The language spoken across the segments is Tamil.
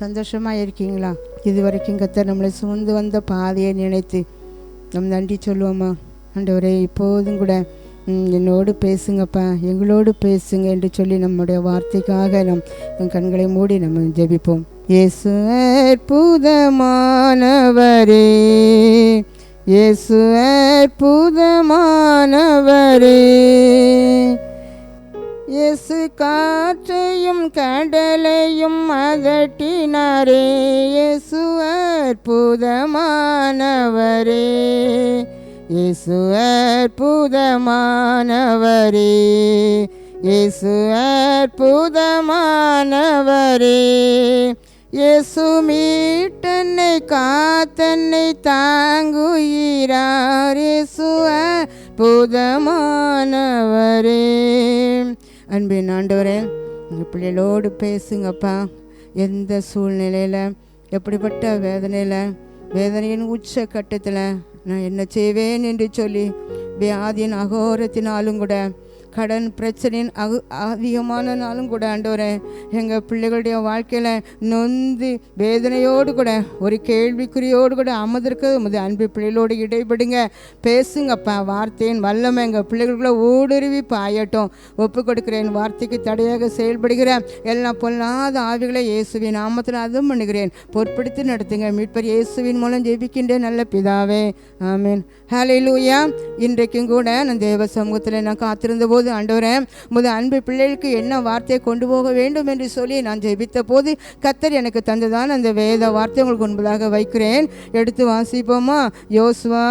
சந்தோஷமாக இருக்கீங்களா? இது வரைக்கும் கர்த்தர் நம்மளை சுமந்து வந்த பாதையை நினைத்து நம் நன்றி சொல்லுவோமா? ஆண்டவரே, இப்போதும் கூட என்னோடு பேசுங்கப்பா, எங்களோடு பேசுங்க என்று சொல்லி நம்முடைய வார்த்தைக்காக நம் கண்களை மூடி நம்ம ஜெபிப்போம். இயேசு அற்புதமானவரே, இயேசு அற்புதமானவரே, இயேசு காற்றையும் கடலையும் அதட்டினாரே, இயேசு அற்புதமானவரே, இயேசு அற்புதமானவரே, இயேசு அற்புதமானவரே, இயேசு மீட்டென்னை காத்தென்னை தாங்குகிறார், இயேசு அற்புதமானவரே. அன்பின் ஆண்டவரே, உங்கள் பிள்ளைகளோடு பேசுங்கப்பா. எந்த சூழ்நிலையில், எப்படிப்பட்ட வேதனையின் உச்ச கட்டத்தில் நான் என்ன செய்வேன் என்று சொல்லி வியாதியின் அகோரத்தினாலும் கூட, கடன் பிரச்சனையின் அதிகமானனாலும் கூட ஆண்டவரே, எங்கள் பிள்ளைகளுடைய வாழ்க்கையில் நொந்து வேதனையோடு கூட, ஒரு கேள்விக்குறியோடு கூட அமர்ந்திருக்க உமது அன்பு பிள்ளைகளோடு இடைபடுங்க, பேசுங்கப்பா. வார்த்தையின் வல்லமை எங்கள் பிள்ளைகளுக்குள்ள ஊடுருவி பாயட்டும். ஒப்பு கொடுக்கிறேன். வார்த்தைக்கு தடையாக செயல்படுகிற எல்லாம் பொல்லாத ஆவிகளை இயேசுவின் நாமத்தில் அதுவும் பண்ணுகிறேன். பொறுப்படுத்தி நடத்துங்க. மீட்பர் இயேசுவின் மூலம் ஜெபிக்கின்றேன் நல்ல பிதாவே, ஆமீன். ஹல்லேலூயா. இன்றைக்கும் கூட நான் தேவ சமூகத்தில் நான் காத்திருந்த போது, ஆண்டவரே, உமது அன்பு பிள்ளைகளுக்கு என்ன வார்த்தையை கொண்டு போக வேண்டும் என்று சொல்லி நான் ஜெபித்த போது கர்த்தர் எனக்கு தந்ததான் அந்த வேத வார்த்தை உங்களுக்கு முன்பதாக வைக்கிறேன். எடுத்து வாசிப்போமா? யோசுவா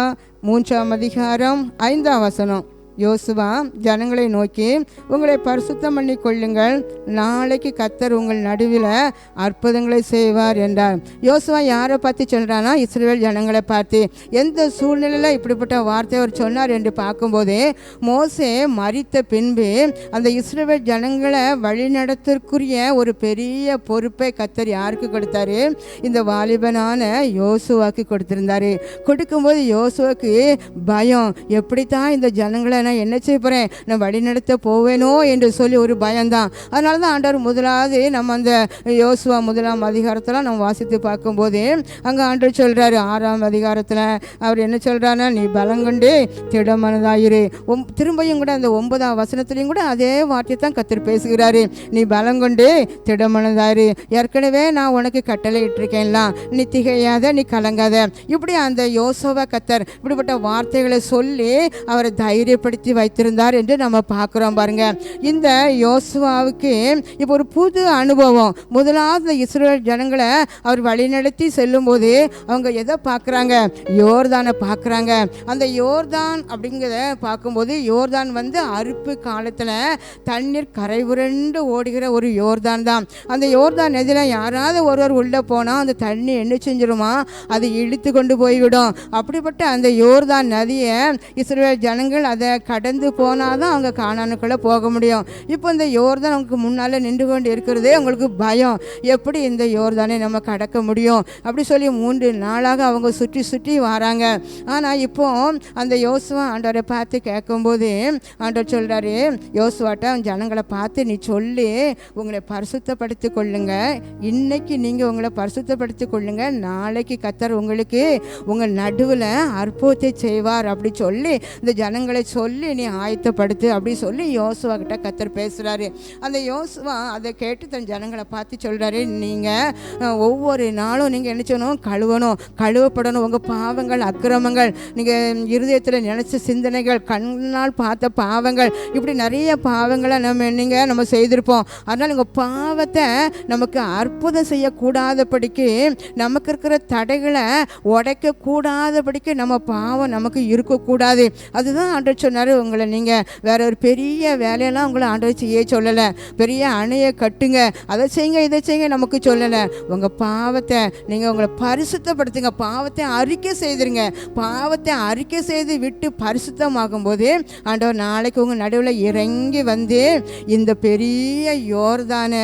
3ஆம் அதிகாரம் 5ஆம் வசனம். யோசுவா ஜனங்களை நோக்கி, உங்களை பரிசுத்தம் பண்ணி கொள்ளுங்கள், நாளைக்கு கர்த்தர் உங்கள் நடுவில் அற்புதங்களை செய்வார் என்றார். யோசுவா யாரை பார்த்து சொல்கிறானா? இஸ்ரவேல் ஜனங்களை பார்த்து. எந்த சூழ்நிலையில் இப்படிப்பட்ட வார்த்தை அவர் சொன்னார் என்று பார்க்கும்போதே, மோசே மரித்த பின்பு அந்த இஸ்ரவேல் ஜனங்களை வழிநடத்திற்குரிய ஒரு பெரிய பொறுப்பை கர்த்தர் யாருக்கு கொடுத்தாரு? இந்த வாலிபனான யோசுவாக்கு கொடுத்திருந்தாரு. கொடுக்கும்போது யோசுவாக்கு பயம், எப்படித்தான் இந்த ஜனங்களை நான் என்ன செய்ய போகிறேன், நான் வழிநடத்த போவேனோ என்று சொல்லி ஒரு பயம்தான். அதனால தான் ஆண்டவர் முதலாவது நம்ம அந்த யோசுவா 1ஆம் அதிகாரத்தில் நம்ம வாசித்து பார்க்கும்போது அங்கே ஆண்டவர் சொல்கிறாரு, 6ஆம் அதிகாரத்தில் அவர் என்ன சொல்கிறாருன்னா, நீ பலங்கொண்டு திடமனதாயிரு. திரும்பியும் கூட அந்த 9ஆம் வசனத்துலையும் கூட அதே வார்த்தையை தான் கர்த்தர் பேசுகிறாரு. நீ பலங்கொண்டு திடமனதாயிரு, ஏற்கனவே நான் உனக்கு கட்டளை இட்டிருக்கேன்லாம், நீ திகையாத, நீ கலங்காத. இப்படி அந்த யோசுவா கர்த்தர் இப்படிப்பட்ட வார்த்தைகளை சொல்லி அவரை தைரியப்படுத்தி வைத்திருந்தார் என்று நம்ம பார்க்குறோம். பாருங்க, இந்த யோசுவாவுக்கு இப்போ ஒரு புது அனுபவம். முதலாவது இஸ்ரவேல் ஜனங்களை அவர் வழிநடத்தி செல்லும் போது அவங்க எதை பார்க்குறாங்க? யோர்தானை பார்க்குறாங்க. அந்த யோர்தான் அப்படிங்கிறத பார்க்கும்போது, யோர்தான் அறுப்பு காலத்தில் தண்ணீர் கரை புரண்டு ஓடுகிற ஒரு யோர்தான் தான். அந்த யோர்தான் நதியில் யாராவது ஒருவர் உள்ளே போனால் அந்த தண்ணி என்ன செஞ்சிருமா? அது இழுத்து கொண்டு போய்விடும். அப்படிப்பட்ட அந்த யோர்தான் நதியை இஸ்ரவேல் ஜனங்கள் அதை கடந்து போனாதான் அவங்க கானானுக்குள்ளே போக முடியும். இப்போ இந்த யோர்தான் அவங்களுக்கு முன்னால் நின்று கொண்டு இருக்கிறதே அவங்களுக்கு பயம். எப்படி இந்த யோர்தானை நம்ம கடக்க முடியும் அப்படி சொல்லி 3 நாளாக அவங்க சுற்றி சுற்றி வராங்க. ஆனால் இப்போ அந்த யோசுவா ஆண்டவரை பார்த்து கேட்கும்போது ஆண்டவர் சொல்கிறாரு, யோசுவாட்ட ஜனங்களை பார்த்து நீ சொல்லி உங்களை பரிசுத்தப்படுத்திக் கொள்ளுங்க, இன்னைக்கு நீங்கள் உங்களை பரிசுத்தப்படுத்திக் கொள்ளுங்க, நாளைக்கு கர்த்தர் உங்களுக்கு உங்கள் நடுவில் அற்புதத்தை செய்வார் அப்படி சொல்லி இந்த ஜனங்களை சொல்லி நீ ஆயத்தப்படுத்து அப்படி சொல்லி யோசுவா கிட்ட கர்த்தர் பேசுகிறாரு. அந்த யோசுவா அதை கேட்டு தன் ஜனங்களை பார்த்து சொல்கிறாரு, நீங்கள் ஒவ்வொரு நாளும் நீங்கள் என்ன செய்யணும்? கழுவப்படணும். உங்கள் பாவங்கள், அக்கிரமங்கள், நீங்கள் இருதயத்தில் நினைச்ச சிந்தனைகள், கண்ணால் பார்த்த பாவங்கள், இப்படி நிறைய பாவங்களை நம்ம செய்திருப்போம். அதனால் உங்கள் பாவத்தை நமக்கு அற்புதம் செய்யக்கூடாதபடிக்கு, நமக்கு இருக்கிற தடைகளை உடைக்கக்கூடாதபடிக்கு நம்ம பாவம் நமக்கு இருக்கக்கூடாது. அதுதான் ஆண்டவர் சொன்னார். உங்களை நீங்கள் வேற ஒரு பெரிய வேலையெல்லாம் உங்களை ஆண்டவர் செய்ய சொல்லலை. பெரிய அணையை கட்டுங்க, அதை செய்யுங்க, இதை செய்யுங்க நமக்கு சொல்லலை. உங்கள் பாவத்தை நீங்கள் உங்களை பரிசுத்தப்படுத்துங்க, பாவத்தை அறிக்கை செய்திருங்க. பாவத்தை அறிக்கை செய்து விட்டு பரிசுத்தமாகும் போது ஆண்டவர் நாளைக்கு உங்கள் நடுவில் இறங்கி இந்த பெரிய யோர்தானை,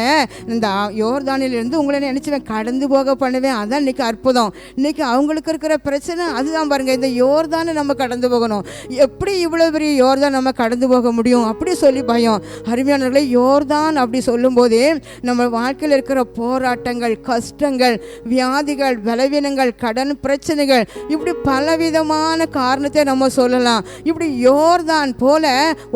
இந்த யோர்தானிலிருந்து உங்களை நினைச்சுவேன் கடந்து போக பண்ணுவேன். அதான் இன்னைக்கு அற்புதம். இன்னைக்கு அவங்களுக்கு இருக்கிற பிரச்சனை அதுதான். பாருங்க, இந்த யோர்தானை நம்ம கடந்து போகணும். எப்படி இவ்வளோ பெரிய எப்படி யோர்தான் நம்ம கடந்து போக முடியும் அப்படி சொல்லி பயம். அருமையானவர்களே, யோர்தான் அப்படி சொல்லும்போது நம்ம வாழ்க்கையில் இருக்கிற போராட்டங்கள், கஷ்டங்கள், வியாதிகள், பலவீனங்கள், கடன் பிரச்சனைகள், இப்படி பலவிதமான காரணத்தை நம்ம சொல்லலாம். இப்படி யோர்தான் போல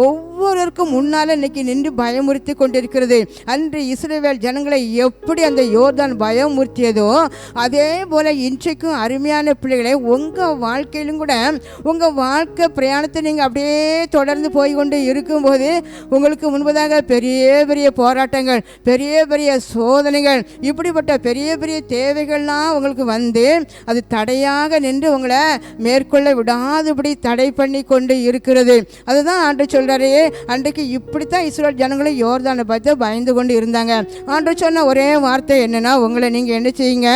ஒவ்வொருவருக்கும் முன்னால் இன்னைக்கு நின்று பயமுறுத்தி கொண்டிருக்கிறது. அன்று இஸ்ரவேல் ஜனங்களை எப்படி அந்த யோர்தான் பயமுறுத்தியதோ அதே போல இன்றைக்கும் அருமையான பிள்ளைகளை உங்கள் வாழ்க்கையிலும் கூட உங்கள் வாழ்க்கை பிரயாணத்தை நீங்கள் அப்படியே தொடர்ந்து போய் கொண்டு இருக்கும்போது உங்களுக்கு முன்பதாக பெரிய பெரிய போராட்டங்கள், பெரிய பெரிய சோதனைகள், இப்படிப்பட்ட பெரிய பெரிய தேவைகள்லாம் உங்களுக்கு வந்து அது தடையாக நின்று உங்களை மேற்கொள்ள விடாதபடி தடை பண்ணி கொண்டு இருக்கிறது. அதுதான் ஆண்டவர் சொல்றாரு, அன்றைக்கு இப்படித்தான் இஸ்ரவேல் ஜனங்களும் யோர்தானை பார்த்து பயந்து கொண்டு இருந்தாங்க. ஆண்டவர் சொன்ன ஒரே வார்த்தை என்னன்னா, உங்களை நீங்கள் என்ன செய்யுங்க,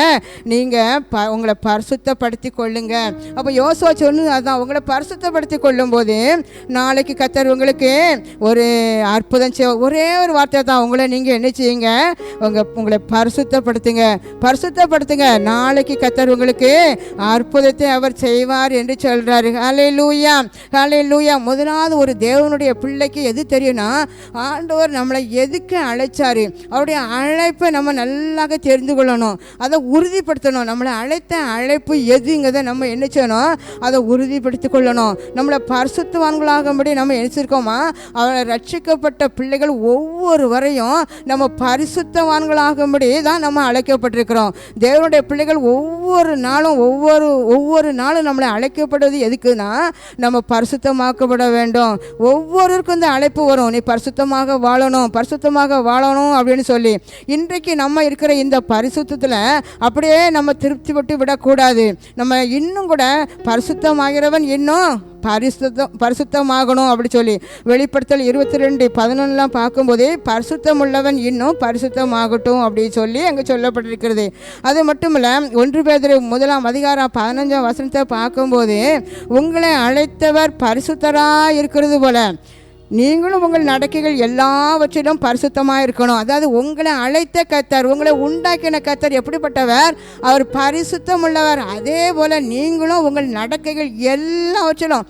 நீங்கள் உங்களை பரிசுத்தப்படுத்தி கொள்ளுங்க. அப்போ யோசுவா சொன்னது அதான், உங்களை பரிசுத்தப்படுத்தி கொள்ளும் போது நாளைக்கு கர்த்தர் உங்களுக்கு ஒரு அற்புதம் ஒரே ஒரு வார்த்தை தான், உங்களை நீங்கள் என்ன செய்யுங்க, உங்களை பரிசுத்தப்படுத்துங்க, பரிசுத்தப்படுத்துங்க, நாளைக்கு கர்த்தர் உங்களுக்கு அற்புதத்தை அவர் செய்வார் என்று சொல்றாரு. ஹல்லேலூயா, ஹல்லேலூயா. முதலாவது ஒரு தேவனுடைய பிள்ளைக்கு எது தெரியும்னா, ஆண்டவர் நம்மளை எதுக்கு அழைச்சாரு, அவருடைய அழைப்பை நம்ம நல்லாக தெரிந்து கொள்ளணும், அதை உறுதிப்படுத்தணும். நம்மளை அழைத்த அழைப்பு எதுங்கிறத நம்ம என்ன செய்யணும், அதை உறுதிப்படுத்தி கொள்ளணும். நம்மளை பரிசுத்தவான்களாகும்படி நம்ம நினைச்சிருக்கோமா, அவரை ரட்சிக்கப்பட்ட பிள்ளைகள் ஒவ்வொருவரையும் நம்ம பரிசுத்தவான்களாகும்படி தான் நம்ம அழைக்கப்பட்டிருக்கிறோம். தேவனுடைய பிள்ளைகள் ஒவ்வொரு நாளும் நம்மளை அழைக்கப்படுவது எதுக்குன்னா, நம்ம பரிசுத்தமாக்கப்பட வேண்டும். ஒவ்வொருவருக்கும் இந்த அழைப்பு வரும், நீ பரிசுத்தமாக வாழணும், பரிசுத்தமாக வாழணும் அப்படின்னு சொல்லி. இன்றைக்கு நம்ம இருக்கிற இந்த பரிசுத்தத்தில் அப்படியே நம்ம திருப்தி பட்டு விடக்கூடாது. நம்ம இன்னும் கூட பரிசுத்தமாகிறவன் இன்னும் பரிசுத்தமாகணும் அப்படி சொல்லி வெளிப்படுத்தல் 22:11 பார்க்கும்போதே பரிசுத்தம் உள்ளவன் இன்னும் பரிசுத்தமாகட்டும் அப்படின்னு சொல்லி அங்கே சொல்லப்பட்டிருக்கிறது. அது மட்டும் இல்லை, 1 பேதுரு 1:15 பார்க்கும்போது உங்களை அழைத்தவர் பரிசுத்தராக இருக்கிறது போல நீங்களும் உங்கள் நடக்கைகள் எல்லாவற்றிலும் பரிசுத்தமாக இருக்கணும். அதாவது உங்களை அழைத்த கர்த்தர், உங்களை உண்டாக்கின கர்த்தர் எப்படிப்பட்டவர், அவர் பரிசுத்தம் உள்ளவர். அதே போல் நீங்களும் உங்கள் நடக்கைகள் எல்லாவற்றிலும்,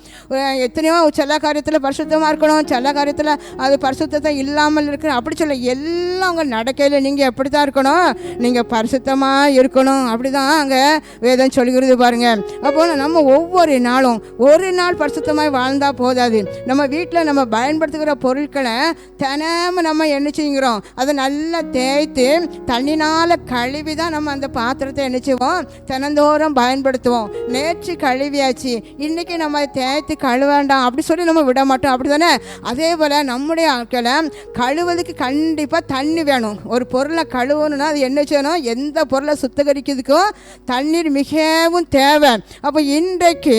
எத்தனையோ சில காரியத்தில் பரிசுத்தமாக இருக்கணும், சில காரியத்தில் அது பரிசுத்தத்தை இல்லாமல் இருக்கணும், அப்படி சொல்ல எல்லாம் உங்கள் நடக்கையில் நீங்கள் எப்படி தான் இருக்கணும், நீங்கள் பரிசுத்தமாக இருக்கணும். அப்படி தான் அங்கே வேதம் சொல்கிறது பாருங்கள். அப்போ நம்ம ஒவ்வொரு நாளும் ஒரு நாள் பரிசுத்தமாக வாழ்ந்தால் போதாது. நம்ம வீட்டில் நம்ம பயன்படுத்துகிற பொருட்களை தினமும் நம்ம என்ன செய்கிறோம், அதை நல்லா தேய்த்து தண்ணினால் கழுவி தான் நம்ம அந்த பாத்திரத்தை என்ன செய்வோம், தினந்தோறும் பயன்படுத்துவோம். நேற்று கழுவியாச்சு, இன்றைக்கி நம்ம தேய்த்து கழுவேண்டாம் அப்படி சொல்லி நம்ம விட மாட்டோம், அப்படி தானே? அதே போல் நம்முடைய ஆட்களை கழுவதுக்கு கண்டிப்பாக தண்ணி வேணும். ஒரு பொருளை கழுவணுன்னா அது என்ன செய்யணும், எந்த பொருளை சுத்திகரிக்கிறதுக்கும் தண்ணீர் மிகவும் தேவை. அப்போ இன்றைக்கு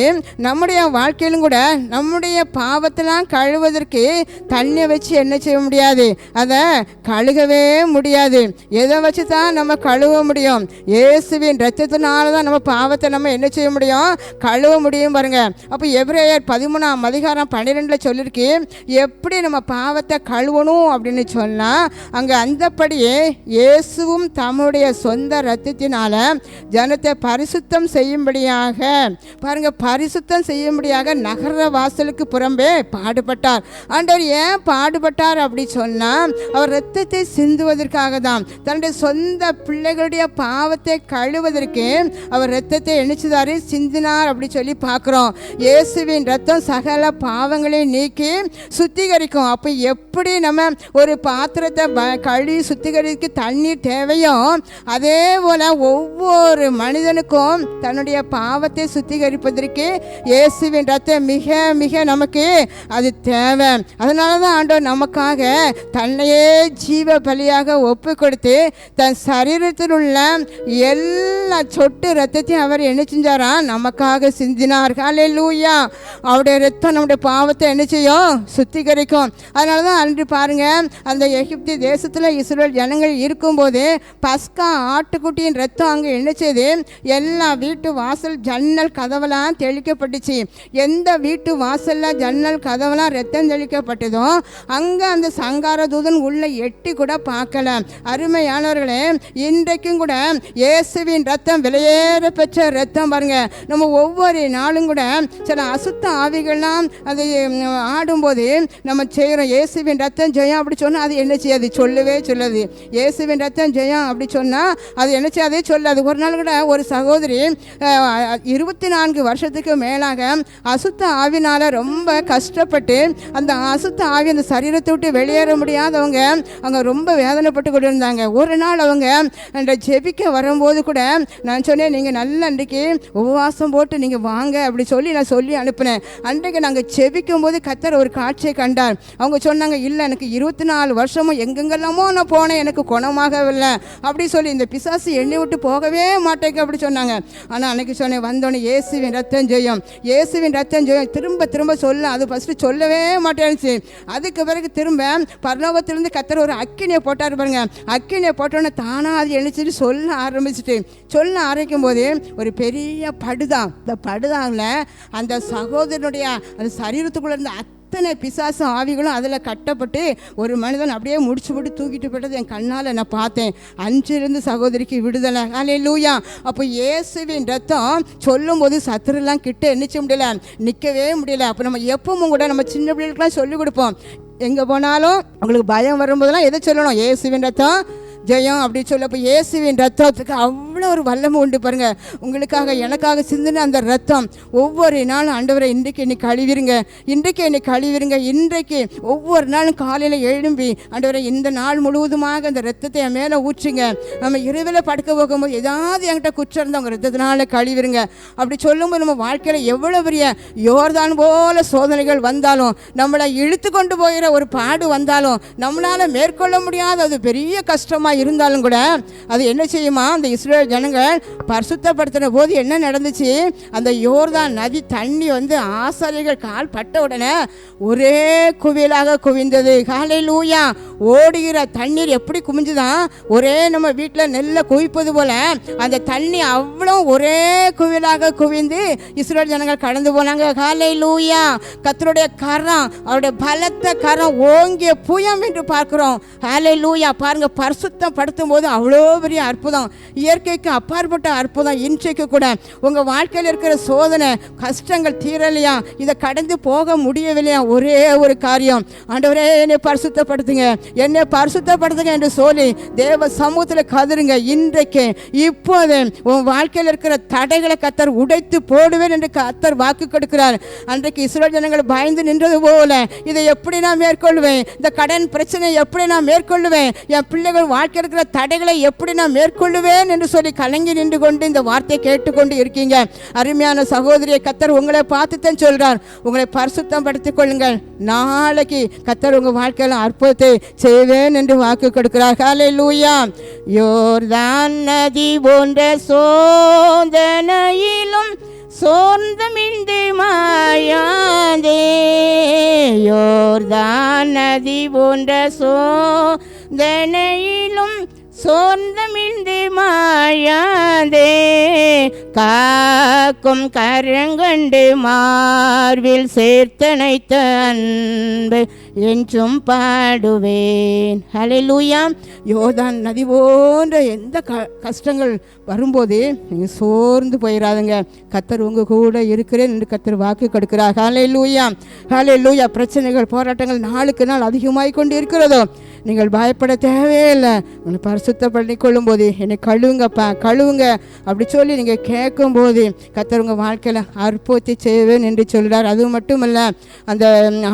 நம்முடைய வாழ்க்கையிலும் கூட நம்முடைய பாவத்தெல்லாம் கழுவதற்கு தண்ணியை வச்சு என்ன செய்ய முடியாது, அதை கழுகவே முடியாது. எதை வச்சு தான் நம்ம கழுவ முடியும், இயேசுவின் இரத்தத்தினால தான் நம்ம பாவத்தை நம்ம என்ன செய்ய முடியும், கழுவ முடியும் பாருங்க. அப்போ எபிரேயர் 13:12 சொல்லியிருக்கு, எப்படி நம்ம பாவத்தை கழுவணும் அப்படின்னு சொன்னால், அங்கே அந்தப்படியே இயேசுவும் தம்முடைய சொந்த இரத்தத்தினால ஜனத்தை பரிசுத்தம் செய்யும்படியாக பாருங்க, பரிசுத்தம் செய்யும்படியாக நகர வாசலுக்கு புறம்பே பாடுபட்டார். ஆண்டவர் ஏன் பாடுபட்டார் அப்படி சொன்னால், அவர் இரத்தத்தை சிந்துவதற்காக தான். தன்னுடைய சொந்த பிள்ளைகளுடைய பாவத்தை கழுவதற்கு அவர் இரத்தத்தை எண்ணிச்சுதாரு, சிந்தினார் அப்படி சொல்லி பார்க்குறோம். இயேசுவின் இரத்தம் சகல பாவங்களையும் நீக்கி சுத்திகரிக்கும். அப்போ எப்படி நம்ம ஒரு பாத்திரத்தை கழுவி சுத்திகரிக்க தண்ணீர் தேவையோ, அதே போல் ஒவ்வொரு மனிதனுக்கும் தன்னுடைய பாவத்தை சுத்திகரிப்பதற்கு இயேசுவின் இரத்தம் மிக மிக நமக்கு அது தேவை. அதனால தான் ஆண்டவர் நமக்காக தன்னையே ஜீவ பலியாக ஒப்பு கொடுத்து தன் சரீரத்தில் உள்ள எல்லா சொட்டு ரத்தத்தையும் அவர் என்ன செஞ்சாரா, நமக்காக சிந்தினார். ஹல்லேலூயா. அவருடைய ரத்தம் நம்முடைய பாவத்தை என்ன செய்யும், சுத்திகரிக்கும். அதனால தான் அன்று பாருங்க, அந்த எகிப்து தேசத்தில் இஸ்ரவேல் ஜனங்கள் இருக்கும்போது பஸ்கா ஆட்டுக்குட்டியின் ரத்தம் அங்கே என்ன செய்து எல்லா வீட்டு வாசல் ஜன்னல் கதவெல்லாம் தெளிக்கப்பட்டுச்சு. எந்த வீட்டு வாசலில் ஜன்னல் கதவெல்லாம் ரத்தம் தெளி தெளிக்கப்பட்டதும் அங்கே அந்த சங்கார தூதன் உள்ள எட்டி கூட பார்க்கல. அருமையானவர்களே, இன்றைக்கும் கூட இயேசுவின் ரத்தம் விலையேற பெற்ற ரத்தம் பாருங்க. நம்ம ஒவ்வொரு நாளும் கூட சில அசுத்த ஆவிகள்லாம் அது ஆடும்போது நம்ம செய்கிறோம், இயேசுவின் ரத்தம் ஜெயம் அப்படி சொன்னால் அது என்ன செய்யாது? சொல்லவே சொல்லாது. இயேசுவின் ரத்தம் ஜெயம் அப்படி சொன்னால் அது என்ன செய்யாதே சொல்லாது. ஒரு நாள் கூட ஒரு சகோதரி 24 வருஷத்துக்கு மேலாக அசுத்த ஆவினால் ரொம்ப கஷ்டப்பட்டு அந்த அசுத்த ஆவி அந்த சரீரத்தை விட்டு வெளியேற முடியாதவங்க அவங்க ரொம்ப வேதனைப்பட்டு கொண்டு இருந்தாங்க. ஒரு நாள் அவங்க அந்த ஜெபிக்க வரும்போது கூட நான் சொன்னேன், நீங்கள் நல்ல அன்றைக்கு உபவாசம் போட்டு நீங்கள் வாங்க அப்படி சொல்லி நான் சொல்லி அனுப்பினேன். அன்றைக்கு நாங்கள் ஜெபிக்கும் போது கர்த்தர் ஒரு காட்சியை கண்டார். அவங்க சொன்னாங்க, இல்லை எனக்கு 24 வருஷமும் எங்கெங்கெல்லாமோ நான் போனேன், எனக்கு குணமாகவில்லை அப்படி சொல்லி இந்த பிசாசு எண்ணி விட்டு போகவே மாட்டேங்க அப்படி சொன்னாங்க. ஆனால் அன்றைக்கி சொன்னேன், வந்தோடனே இயேசுவின் ரத்தம் ஜெயம், இயேசுவின் ரத்தம் ஜெயம் திரும்ப திரும்ப சொல்ல அது ஃபஸ்ட்டு சொல்லவே மாட்டேன்னுச்சு. அதுக்கு பிறகு திரும்ப பரலோகத்திலேருந்து கர்த்தர் ஒரு அக்கினியை போட்டார் பாருங்க. அக்கினியை போட்டோன்னே தானாக அது எழுச்சிட்டு சொல்ல ஆரம்பிக்கும் போது ஒரு பெரிய படுதான், இந்த படுதாவில் அந்த சகோதரனுடைய அந்த சரீரத்துக்குள்ளே இருந்த அத்தனை பிசாசு ஆவிகளும் அதில் கட்டப்பட்டு ஒரு மனிதன் அப்படியே முடிச்சு போட்டு தூக்கிட்டு போட்டது என் கண்ணால் நான் பார்த்தேன். அன்றிலிருந்து சகோதரிக்கு விடுதலை. அல்லேலூயா. அப்போ இயேசுவின் ரத்தம் சொல்லும் போது சத்துரெல்லாம் கிட்ட எண்ணிச்ச முடியல, நிற்கவே முடியல. அப்போ நம்ம எப்பவும் கூட நம்ம சின்ன பிள்ளைகளுக்கெல்லாம் சொல்லிக் கொடுப்போம், எங்கே போனாலும் உங்களுக்கு பயம் வரும்போதெல்லாம் எதை சொல்லணும்? இயேசுவின் ரத்தம் ஜெயம் அப்படி சொல்ல. அப்போ இயேசுவின் ரத்தத்துக்கு அவ்வளோ ஒரு வல்லமை உண்டு பாருங்க. உங்களுக்காக எனக்காக சிந்தின அந்த ரத்தம் ஒவ்வொரு நாளும் ஆண்டவரை இன்றைக்கு என்னை கழுவிருங்க, இன்றைக்கு ஒவ்வொரு நாளும் காலையில் எழும்பி ஆண்டவரை இந்த நாள் முழுவதுமாக அந்த ரத்தத்தை என் மேலே ஊற்றுங்க. நம்ம இரவில் படுக்க போகும்போது ஏதாவது என்கிட்ட குற்றம் இருந்தால் அவங்க ரத்தத்தினால கழுவிருங்க அப்படி சொல்லும்போது நம்ம வாழ்க்கையில் எவ்வளோ பெரிய யோர்தான் போல சோதனைகள் வந்தாலும், நம்மளை இழுத்து கொண்டு போகிற ஒரு பாடு வந்தாலும், நம்மளால் மேற்கொள்ள முடியாத அது பெரிய கஷ்டமாக இருந்தாலும் கூட அது என்ன செய்யுமா? அந்த இஸ்ரவேல் ஜனங்கள் பரிசுத்தப்படுத்தின போது என்ன நடந்துச்சு? அந்த யோர்தான் நதி தண்ணி ஆசாரியர்கள் கால் பட்ட உடனே ஒரே குவியலாக குவிந்தது. ஹல்லேலூயா. ஓடுகிற தண்ணீர் எப்படி குவிஞ்சுதான்? ஒரே நம்ம வீட்டில் நெல்லை குவிப்பது போல அந்த தண்ணி அவ்வளோ ஒரே குவியலாக குவிந்து இஸ்ரவேல் ஜனங்கள் கடந்து போனாங்க. ஹல்லேலூயா. கர்த்தருடைய கரம், அவருடைய பலத்த கரம் ஓங்கிய புயம் என்று பார்க்கிறோம். ஹல்லேலூயா. பாருங்க, பரிசுத்த படுத்தும் போது அவ்வளோ பெரிய அற்புதம், இயற்கைக்கு அப்பாற்பட்ட அற்புதம். இன்றைக்கு கூட உங்கள் வாழ்க்கையில் இருக்கிற சோதனை கஷ்டங்கள் தீரலையா, இதை கடந்து போக முடியவில்லையா? ஒரே ஒரு காரியம், ஆண்டவரே என்னை பரிசுத்தப்படுத்துங்க என்று சொல்லி தேவ சமூகத்தில் கதறுங்க. இன்றைக்கு இப்போது உன் வாழ்க்கையில் இருக்கிற தடைகளை கர்த்தர் உடைத்து போடுவேன் என்று கர்த்தர் வாக்கு கொடுக்கிறார். அன்றைக்கு இஸ்ரவேல் ஜனங்கள் பயந்து நின்றது போல இதை எப்படி நான் மேற்கொள்வேன், இந்த கடன் பிரச்சனையை எப்படி நான் மேற்கொள்ளுவேன், என் பிள்ளைகள் வாழ்க்கை இருக்கிற தடைகளை எப்படி நான் மேற்கொள்ளுவேன் என்று சொல்லி கலங்கி நின்று கொண்டு இந்த வார்த்தையை கேட்டுக்கொண்டு இருக்கீங்க. அருமையான சகோதரியை கர்த்தர் உங்களை பார்த்து தான் சொல்றார், உங்களை பரிசுத்தம் படுத்திக் கொள்ளுங்கள், நாளைக்கு கர்த்தர் உங்க வாழ்க்கையில அற்புதத்தை செய்வேன் என்று வாக்கு கொடுக்கிறார். ஹல்லேலூயா. யோர்தான் நதி போன்ற சோதனையிலும் சோர்ந்தமிழ்ந்து மாயாதே, யோர்தான் நதி போன்ற சோதனையிலும் சோர்ந்தமிழ்ந்து மாயாதே, காக்கும் கரங்கண்டு மார்பில் சேர்த்தனைத்த அன்பு என்றும் பாடுவேன். ஹல்லேலூயா. யோர்தான் நதி போன்ற எந்த கஷ்டங்கள் வரும்போது நீங்கள் சோர்ந்து போயிடாதுங்க. கர்த்தர் உங்கள் கூட இருக்கிறேன் என்று கர்த்தர் வாக்கு கொடுக்கிறார். ஹல்லேலூயா. ஹல்லேலூயா. பிரச்சனைகள் போராட்டங்கள் நாளுக்கு நாள் அதிகமாகிக் கொண்டு இருக்கிறதோ நீங்கள் பயப்பட தேவையில்லை. உங்களை பரிசுத்தப்படுத்தி கொள்ளும் போது என்னை கழுவுங்க அப்படி சொல்லி நீங்கள் கேட்கும்போது கர்த்தர் உங்கள் வாழ்க்கையில் அற்புதத்தை செய்வேன் என்று சொல்கிறார். அது மட்டுமல்ல, அந்த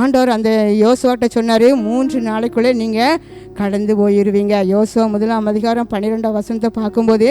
ஆண்டவர் அந்த யோசுவாட்ட சொன்னார், 3 நாளைக்குள்ளே நீங்கள் கடந்து போயிடுவீங்க. யோசுவா 1:12 பார்க்கும்போது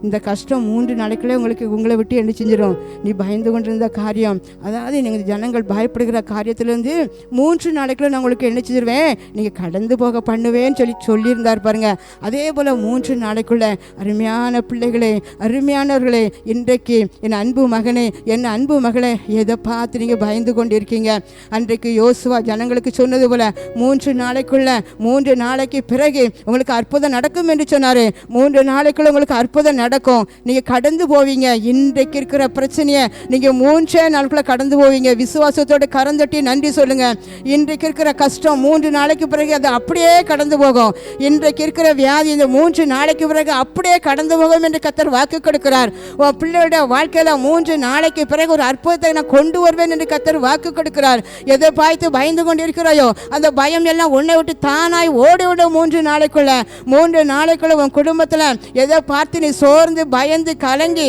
இந்த கஷ்டம் 3 நாளைக்குள்ளே உங்களை விட்டு என்ன செஞ்சிடும்? நீ பயந்து கொண்டிருந்த காரியம், அதாவது நீங்கள் ஜனங்கள் பயப்படுகிற காரியத்திலேருந்து 3 நாளைக்குள்ளே நான் உங்களுக்கு என்ன செஞ்சிருவேன்? நீங்கள் கடந்து போக பண்ணுவேன்னு சொல்லியிருந்தார் பாருங்க. அதே போல் 3 நாளைக்குள்ள அருமையான பிள்ளைகளே, அருமையானவர்களே, இன்றைக்கு என் அன்பு மகனே, என் அன்பு மகளே, எதை பார்த்து நீங்கள் பயந்து கொண்டு இருக்கீங்க? அன்றைக்கு யோசுவா ஜனங்களுக்கு சொன்னது போல 3 நாளைக்குள்ள 3 நாளைக்கு பிறகு உங்களுக்கு அற்புதம் நடக்கும் என்று சொன்னார். 3 நாளைக்குள்ள உங்களுக்கு அற்புதம் நடக்கும். நீங்கள் கடந்து போவீங்க. இன்றைக்கு இருக்கிற பிரச்சனையை நீங்கள் 3 நாளுக்குள்ள கடந்து போவீங்க. விசுவாசத்தோடு கரந்தட்டி நன்றி சொல்லுங்க. இன்றைக்கு இருக்கிற கஷ்டம் 3 நாளைக்கு பிறகு அது அப்படியே கடந்து போகும். இன்றைக்கு இருக்கிற வியாதி இந்த 3 நாளைக்கு பிறகு அப்படியே கடந்து போகும் என்று கர்த்தர் வாக்கு கொடுக்கிறார். உன் பிள்ளையோட வாழ்க்கையில 3 நாளைக்கு பிறகு ஒரு அற்புதத்தை நான் கொண்டு வருவேன் என்று கர்த்தர் வாக்கு கொடுக்கிறார். எதை பார்த்து பயந்து கொண்டு இருக்கிறாயோ அந்த பயம் எல்லாம் உன்னை விட்டு தானாய் ஓடிவிடும். 3 நாளைக்குள்ள உன் குடும்பத்தில் எதை பார்த்து நீ சோர்ந்து பயந்து கலங்கி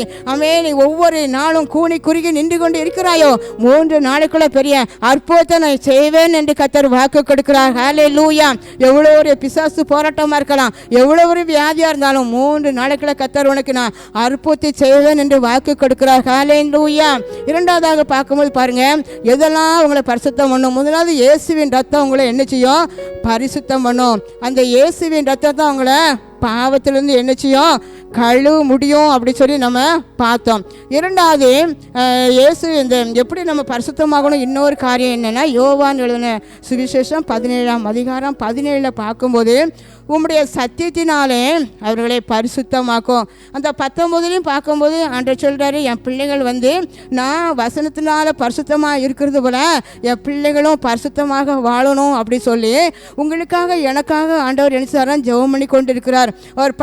நீ ஒவ்வொரு நாளும் கூனி குறுகி நின்று கொண்டு இருக்கிறாயோ 3 நாளைக்குள்ள பெரிய அற்புதத்தை நான் செய்வேன் என்று கர்த்தர் வாக்கு கொடுக்கிறார். ஹல்லேலூயா. எவ்வளோ ஒரு பிசாசு போராட்டமாக இருக்கலாம், எவ்வளோ ஒரு வியாதியாக இருந்தாலும் 3 நாளைக்குள்ள கர்த்தர் உனக்கு நான் அற்புதத்தை செய்வேன் என்று வாக்கு கொடுக்கிறார். ஹல்லேலூயா. இரண்டாவதாக பார்க்கும்போது பாருங்க, எதெல்லாம் உங்களை பரிசுத்தம் பண்ணும்? முதலாவது இயேசுவின் ரத்தம் உங்களை என்ன செய்யும்? பரிசுத்தம் பண்ணும். அந்த இயேசுவின் ரத்தம் தான் உங்களை பாவத்திலிருந்து என்ன செய்யும்? கழுவ முடியும் அப்படி சொல்லி நம்ம பார்த்தோம். இரண்டாவது இயேசு இந்த எப்படி நம்ம பரிசுத்தமாகணும்? இன்னொரு காரியம் என்னென்னா, யோவான் எழுதின சுவிசேஷம் 17ஆம் அதிகாரம் 17 பார்க்கும்போது உம்முடைய சத்தியத்தினாலே அவர்களை பரிசுத்தமாக்கும். அந்த 19 பார்க்கும்போது ஆண்டவர் சொல்கிறாரு, என் பிள்ளைகள் நான் வசனத்தினால பரிசுத்தமாக இருக்கிறது போல என் பிள்ளைகளும் பரிசுத்தமாக வாழணும் அப்படி சொல்லி உங்களுக்காக எனக்காக ஆண்டவர் நினைச்சாரான் ஜெபம் பண்ணி கொண்டு இருக்கிறார். அவர்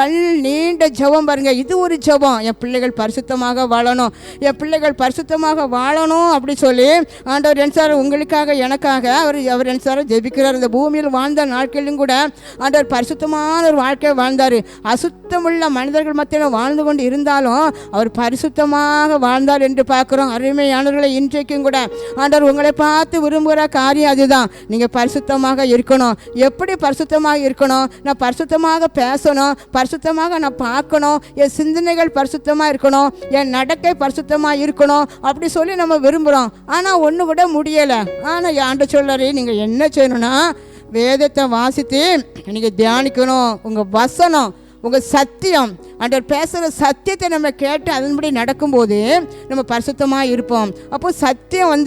நீண்ட ஜெபம் பாருங்க. இது ஒரு ஜெபம். என் பிள்ளைகள் பரிசுத்தமாக வாழணும், என் பிள்ளைகள் பரிசுத்தமாக வாழணும் அப்படி சொல்லி ஆண்டவர் நினைச்சார். உங்களுக்காக எனக்காக அவர் நினைச்சார ஜெபிக்கிறார். இந்த பூமியில் வாழ்ந்த நாட்களிலும் கூட ஆண்டவர் பரிசுத்தமான ஒரு வாழ்க்கையை வாழ்ந்தார். அசுத்தமுள்ள மனிதர்கள் மத்தியில் வாழ்ந்து கொண்டு இருந்தாலும் அவர் பரிசுத்தமாக வாழ்ந்தார் என்று பார்க்குறோம். அருமையானவர்களை, இன்றைக்கும் கூட ஆண்டவர் உங்களை பார்த்து விரும்புகிற காரியம் அதுதான். நீங்கள் பரிசுத்தமாக இருக்கணும். எப்படி பரிசுத்தமாக இருக்கணும்? நான் பரிசுத்தமாக பேசணும், பரிசுத்தமாக நான் பார்க்கணும், என் சிந்தனைகள் பரிசுத்தமாக இருக்கணும், என் நடக்கை பரிசுத்தமாக இருக்கணும் அப்படி சொல்லி நம்ம விரும்புகிறோம். ஆனால் ஒன்று கூட முடியலை. ஆனால் ஆண்டவர் சொல்றாரு, நீங்கள் என்ன செய்யணும்னா வேதத்தை வாசித்து நீங்கள் தியானிக்கணும். உங்கள் வசனம், உங்கள் சத்தியம், ஆண்டவர் பேசுகிற சத்தியத்தை நம்ம கேட்டு அதன்படி நடக்கும்போது நம்ம பரிசுத்தமாக இருப்போம். அப்போது சத்தியம்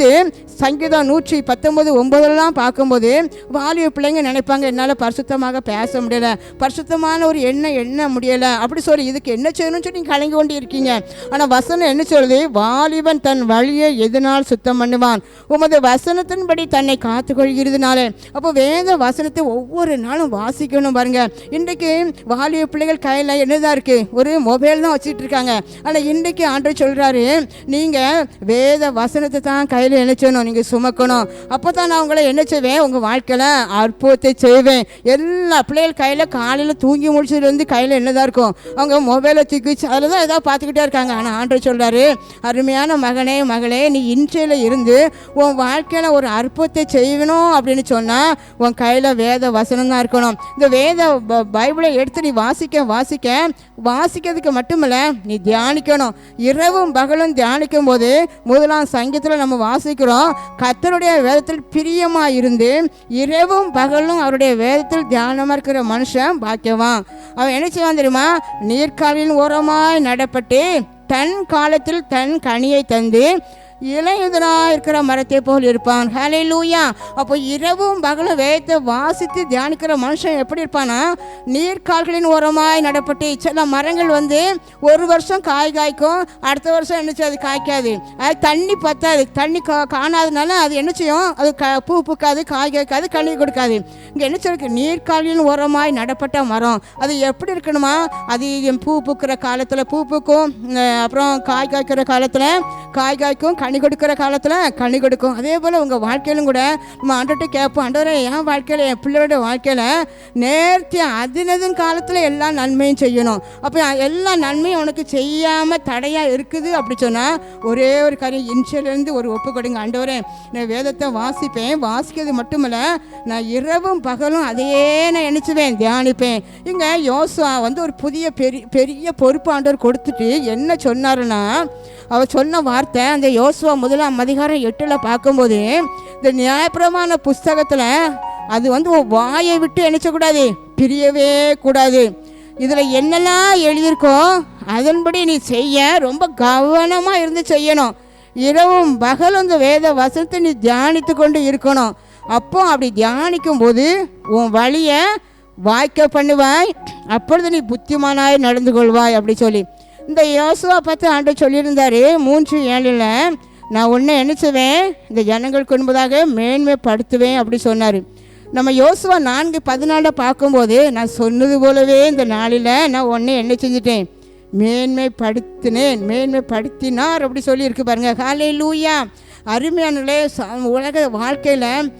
சங்கீதம் 119:9 பார்க்கும்போது வாலிப பிள்ளைங்க நினைப்பாங்க, என்னால் பரிசுத்தமாக பேச முடியலை, பரிசுத்தமான ஒரு எண்ண முடியலை அப்படி சொல்லி இதுக்கு என்ன செய்யணும்னு சொல்லி நீங்கள் கலங்கி கொண்டு இருக்கீங்க. ஆனால் வசனம் என்ன சொல்லுது? வாலிபன் தன் வழியை எதனால் சுத்தம் பண்ணுவான்? உமது வசனத்தின்படி தன்னை காத்துக்கொள்கிறதுனால. அப்போ வேத வசனத்தை ஒவ்வொரு நாளும் வாசிக்கணும் பாருங்க. இன்றைக்கு வாலிப பிள்ளைகள் கையில் என்னதான் இருக்குது? ஒரு மொபைல் தான் வச்சுட்டு இருக்காங்க. ஆனால் இன்றைக்கு ஆண்டவர் சொல்கிறாரு, நீங்கள் வேத வசனத்தை தான் கையில் என்ன செய்யணும்? நீங்கள் சுமக்கணும். அப்போ தான் நான் உங்களை என்ன செய்வேன்? உங்கள் வாழ்க்கையில் அற்புதத்தை செய்வேன். எல்லா பிள்ளைகள் கையில் காலையில் தூங்கி முடிச்சதுலேருந்து கையில் என்னதான் இருக்கும்? அவங்க மொபைலை தூக்கி வச்சு அதில் தான் ஏதாவது பார்த்துக்கிட்டே இருக்காங்க. ஆனால் ஆண்டவர் சொல்கிறாரு, அருமையான மகனே மகளே, நீ இன்றையில் இருந்து உன் வாழ்க்கையில் ஒரு அற்புதத்தை செய்யணும் அப்படின்னு சொன்னால் உன் கையில் வேத வசனம் தான் இருக்கணும். இந்த வேத பைபிளை எடுத்து நீ வாசிக்கிறதுக்கு மட்டுமில்ல, நீ தியானிக்கணும். இரவும் பகலும் தியானிக்கும் போது முதலாம் சங்கீதத்தில் நம்ம வாசிக்கிறோம், கர்த்தருடைய வேதத்தில் பிரியமாக இருந்து இரவும் பகலும் அவருடைய வேதத்தில் தியானமாக இருக்கிற மனுஷன் பாக்கியவான். அவன் என்ன செய்வான் தெரியுமா? நீர்க்காலின் ஓரமாய் நடப்பட்டு தன் காலத்தில் தன் கனியை தந்து இலையுதராக இருக்கிற மரத்தை போல் இருப்பான். ஹல்லேலூயா. அப்போ இரவும் பகலும் வேதத்தை வாசித்து தியானிக்கிற மனுஷன் எப்படி இருப்பானா? நீர்க்கால்களின் ஓரமாய் நடப்பட்டு. சில மரங்கள் ஒரு வருஷம் காய்க்கும், அடுத்த வருஷம் என்ன செய்யாது? காய்க்காது. அது தண்ணி பத்தாது, தண்ணி காணாதனால அது என்ன செய்யும்? அது பூ பூக்காது, காய் காய்க்காது, கனி கொடுக்காது. இங்கே என்ன சொல்லிருக்கு? நீர்க்காலின் ஓரமாய் நடப்பட்ட மரம். அது எப்படி இருக்கணுமா? அது பூ பூக்கிற காலத்தில் பூ பூக்கும், அப்புறம் காய் காய்க்கிற காலத்தில் காய் காய்க்கும், கனி கொடுக்குற காலத்தில் கனி கொடுக்கும். அதே போல் உங்கள் வாழ்க்கையிலும் கூட நம்ம ஆண்டவர்கிட்ட கேட்போம், ஆண்டவரே என் வாழ்க்கையில், என் பிள்ளையோட வாழ்க்கையில் நேர்த்தியாக அதினதும் காலத்தில் எல்லா நன்மையும் செய்யணும். அப்போ எல்லா நன்மையும் உனக்கு செய்யாமல் தடையாக இருக்குது அப்படி சொன்னால் ஒரே ஒரு காரியம், இன்ஷியலேருந்து ஒரு ஒப்பு கொடுங்க. ஆண்டவரே, நான் வேதத்தை வாசிப்பேன், வாசிக்கிறது மட்டுமில்ல நான் இரவும் பகலும் அதையே நான் நினைச்சுவேன், தியானிப்பேன். இங்கே யோசுவா ஒரு புதிய பெரிய பொறுப்பு ஆண்டவர் கொடுத்துட்டு என்ன சொன்னாருன்னா, அவர் சொன்ன வார்த்தை அந்த யோசுவா 1ஆம் அதிகாரம் 8 பார்க்கும்போது, இந்த நியாயப்பிரமாண புஸ்தகத்தில் அது வாயை விட்டு நினைச்சக்கூடாது, பிரியவே கூடாது. இதில் என்னெல்லாம் எழுதியிருக்கோ அதன்படி நீ செய்ய ரொம்ப கவனமாக இருந்து செய்யணும். இரவும் பகலும் இந்த வேத வசனத்தை நீ தியானித்து கொண்டு இருக்கணும். அப்போ அப்படி தியானிக்கும் போது உன் வழியை வாய்க்க பண்ணுவாய், அப்பொழுது நீ புத்திமானாய் நடந்து கொள்வாய் அப்படி சொல்லி இந்த யோசுவா பார்த்து ஆண்டவர் சொல்லியிருந்தார் 3:7 நான் உன்னை என்ன செய்வேன், இந்த ஜனங்களுக்கு முன்பதாக மேன்மைப்படுத்துவேன் அப்படி சொன்னார். நம்ம யோசுவா 4:14 பார்க்கும்போது நான் சொன்னது போலவே இந்த நாளில் நான் உன்னை என்ன செஞ்சிட்டேன், மேன்மைப்படுத்தினார் அப்படி சொல்லியிருக்கு பாருங்க. ஹல்லேலூயா. அருமையானே, உலக வாழ்க்கையில்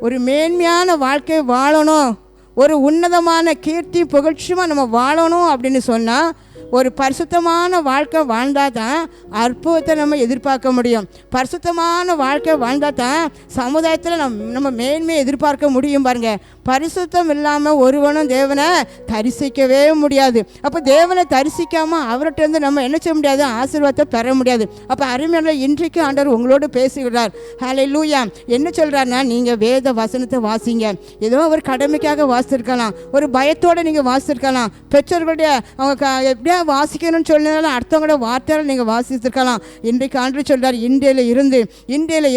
ஒரு மேன்மையான வாழ்க்கை வாழணும், ஒரு உன்னதமான கீர்த்தி புகழ்ச்சியுமா நம்ம வாழணும் அப்படின்னு சொன்னால் ஒரு பரிசுத்தமான வாழ்க்கை வாழ்ந்தால் தான் அற்புதத்தை நம்ம எதிர்பார்க்க முடியும். பரிசுத்தமான வாழ்க்கை வாழ்ந்தால் தான் சமுதாயத்தில் நம்ம மேன்மையை எதிர்பார்க்க முடியும் பாருங்க. பரிசுத்தம் இல்லாமல் ஒருவனும் தேவனை தரிசிக்கவே முடியாது. அப்போ தேவனை தரிசிக்காமல் அவர்கிட்ட இருந்து நம்ம என்ன செய்ய முடியாது, ஆசீர்வாதத்தை பெற முடியாது. அப்போ அருமையான இன்றைக்கு ஆண்டவர் உங்களோடு பேசுகிறார். ஹல்லேலூயா. என்ன சொல்கிறாருன்னா, நீங்கள் வேத வசனத்தை வாசிங்க. ஏதோ ஒரு கடமைக்காக வாசித்திருக்கலாம், ஒரு பயத்தோடு நீங்கள் வாசித்திருக்கலாம், பெற்றோர்களுடைய அவங்க எப்படியா வாசிக்கணும்னு சொன்னாலும் அடுத்தவங்களோட வார்த்தையால் நீங்கள் வாசித்திருக்கலாம். இன்றைக்கு ஆண்டவர் சொல்கிறார், இன்றையில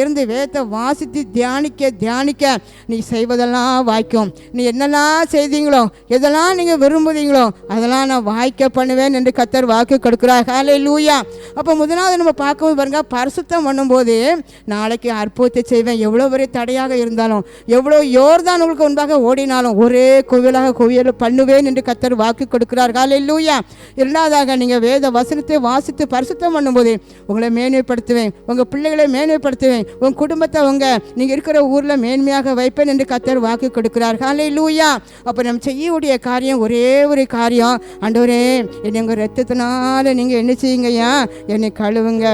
இருந்து வேதத்தை வாசித்து தியானிக்க நீ செய்வதெல்லாம் வாய்க்கும். நீ என்னெல்லாம் செய்தீங்களோ, எதெல்லாம் நீங்கள் விரும்புதீங்களோ அதெல்லாம் நான் வாய்க்க பண்ணுவேன் என்று கர்த்தர் வாக்கு கொடுக்கிறார். ஹல்லேலூயா. அப்போ முதலாவது நம்ம பார்க்கும்போது பாருங்க, பரிசுத்தம் பண்ணும்போது நாளைக்கு அற்புதத்தை செய்வேன். எவ்வளோ பெரிய தடையாக இருந்தாலும், எவ்வளோ யோர்தான் உங்களுக்கு முன்பாக ஓடினாலும் ஒரே குவியல் பண்ணுவேன் என்று கர்த்தர் வாக்கு கொடுக்கிறார். ஹல்லேலூயா. இரண்டாவதாக நீங்கள் வேத வசனத்தை வாசித்து பரிசுத்தம் பண்ணும்போது உங்களை மேன்மைப்படுத்துவேன், உங்கள் பிள்ளைகளை மேன்மைப்படுத்துவேன், உங்கள் குடும்பத்தை நீங்கள் இருக்கிற ஊரில் மேன்மையாக வைப்பேன் என்று கர்த்தர் வாக்கு கொடுக்கிறார். ஹல்லேலூயா. அப்போ நம்ம செய்யக்கூடிய காரியம் ஒரே ஒரு காரியம், ஆண்டவரே என்னை உங்கள் ரத்தத்தினால நீங்கள் என்ன செய்யுங்கய்யா, என்னை கழுவுங்க.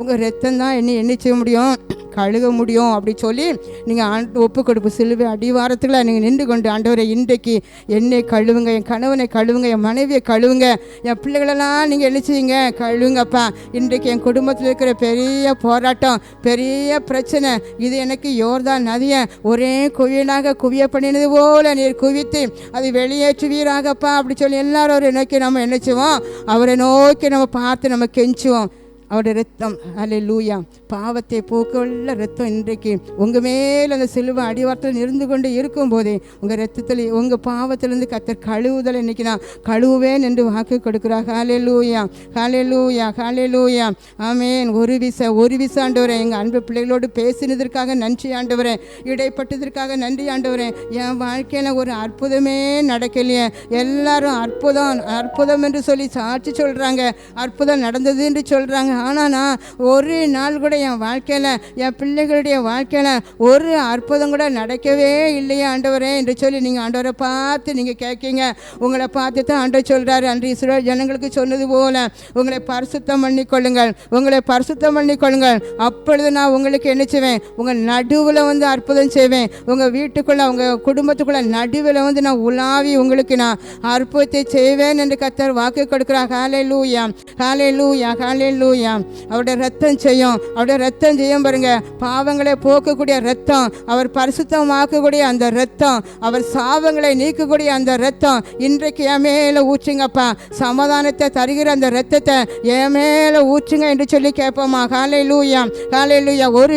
உங்கள் ரத்தம் தான் என்ன செய்ய முடியும், கழுக முடியும் அப்படி சொல்லி நீங்கள் ஒப்பு கொடுப்பு சிலுவை அடிவாரத்தில் நீங்கள் நின்று கொண்டு, ஆண்டவரை இன்றைக்கு என்னை கழுவுங்க, என் கணவனை கழுவுங்க, என் மனைவியை கழுவுங்க, என் பிள்ளைகளெல்லாம் நீங்கள் என்ன செய்யுங்க, கழுவுங்கப்பா. இன்றைக்கு என் குடும்பத்தில் இருக்கிற பெரிய போராட்டம், பெரிய பிரச்சனை, இது எனக்கு யோர்தான் நதியை ஒரே குவியலாக குவிய பண்ணினது போல நீர் குவித்து அது வெளியேற்றுவீராகப்பா அப்படி சொல்லி எல்லாரும் அவரை நோக்கி நம்ம என்ன செய்வோம், அவரை நோக்கி நம்ம பார்த்து நம்ம கெஞ்சுவோம். அவருடைய ரத்தம், ஹல்லேலூயா, பாவத்தை போக்குள்ள ரத்தம் இன்றைக்கு உங்கள் மேல் அந்த சிலுவை அடிவாரத்தில் இருந்து கொண்டு இருக்கும்போதே உங்கள் ரத்தத்தில் உங்கள் பாவத்திலிருந்து கர்த்தர் கழுவுதல் இன்றைக்கி நான் கழுவுவேன் என்று வாக்கு கொடுக்குறார். ஹல்லேலூயா, ஹல்லேலூயா, ஹல்லேலூயா. ஆமேன். ஒரு விசை ஆண்டவரே, எங்கள் அன்பு பிள்ளைகளோடு பேசினதற்காக நன்றி ஆண்டவரே, இடைப்பட்டதற்காக நன்றி ஆண்டவரே. என் வாழ்க்கையில் ஒரு அற்புதமே நடக்கலையே, எல்லாரும் அற்புதம் என்று சொல்லி சாட்சி சொல்கிறாங்க, அற்புதம் நடந்தது என்று சொல்கிறாங்க. ஆனால் நான் ஒரு நாள் கூட என் வாழ்க்கையில், என் பிள்ளைகளுடைய வாழ்க்கையில் ஒரு அற்புதம் கூட நடக்கவே இல்லையே ஆண்டவரே என்று சொல்லி நீங்கள் ஆண்டவரை பார்த்து நீங்கள் கேட்கீங்க. உங்களை பார்த்து தான் ஆண்டவர் சொல்கிறாரு, அன்று இஸ்ரவேல் ஜனங்களுக்கு சொன்னது போல உங்களை பரிசுத்தம் பண்ணிக்கொள்ளுங்கள், அப்பொழுது நான் உங்களுக்கு என்ன செய்வேன், உங்கள் நடுவில் அற்புதம் செய்வேன். உங்கள் வீட்டுக்குள்ளே, உங்கள் குடும்பத்துக்குள்ளே நடுவில் நான் உலாவி உங்களுக்கு நான் அற்புதத்தை செய்வேன் என்று கர்த்தர் வாக்கு கொடுக்கிறார். ஹல்லேலூயா, ஹல்லேலூயா, ஹல்லேலூயா. அவருடைய ரத்தம் செய்யும் பாருங்க. பாவங்களை போக்கக்கூடிய ரத்தம், அவர் பரிசுத்தமாக்கக்கூடிய அந்த ரத்தம், அவர் சாபங்களை நீக்கக்கூடிய அந்த ரத்தம் இன்றைக்கு என் மேலே ஊற்றுங்கப்பா. சமாதானத்தை தருகிற அந்த ரத்தத்தை என் மேலே ஊற்றுங்க என்று சொல்லி கேட்போமா. ஹல்லேலூயா, ஹல்லேலூயா. ஒரு